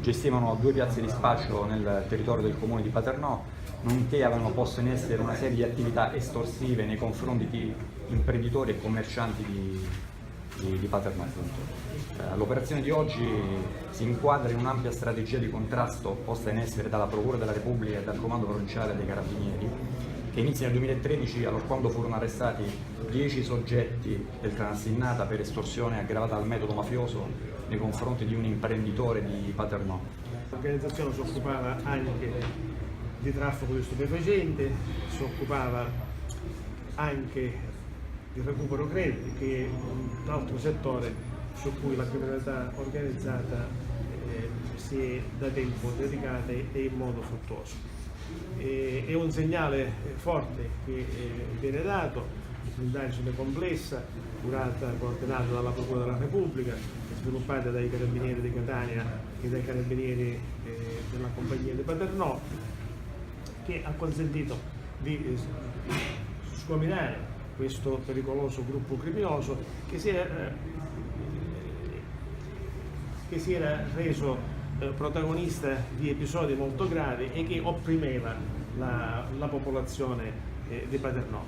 Gestivano 2 piazze di spaccio nel territorio del comune di Paternò, nonché avevano posto in essere una serie di attività estorsive nei confronti di imprenditori e commercianti di Paternò. L'operazione di oggi si inquadra in un'ampia strategia di contrasto posta in essere dalla Procura della Repubblica e dal Comando Provinciale dei Carabinieri, che inizia nel 2013, allorquando furono arrestati 10 soggetti del clan Assinnata per estorsione aggravata dal metodo mafioso nei confronti di un imprenditore di Paternò. L'organizzazione si occupava anche di traffico di stupefacenti, si occupava anche di recupero crediti, che è un altro settore su cui la criminalità organizzata si è da tempo dedicata e in modo fruttuoso. È un segnale forte che viene dato, un'indagine complessa, curata, coordinata dalla Procura della Repubblica, sviluppata dai Carabinieri di Catania e dai Carabinieri della Compagnia di Paternò, che ha consentito di sgominare questo pericoloso gruppo criminoso che si era reso protagonista di episodi molto gravi e che opprimeva la popolazione di Paternò.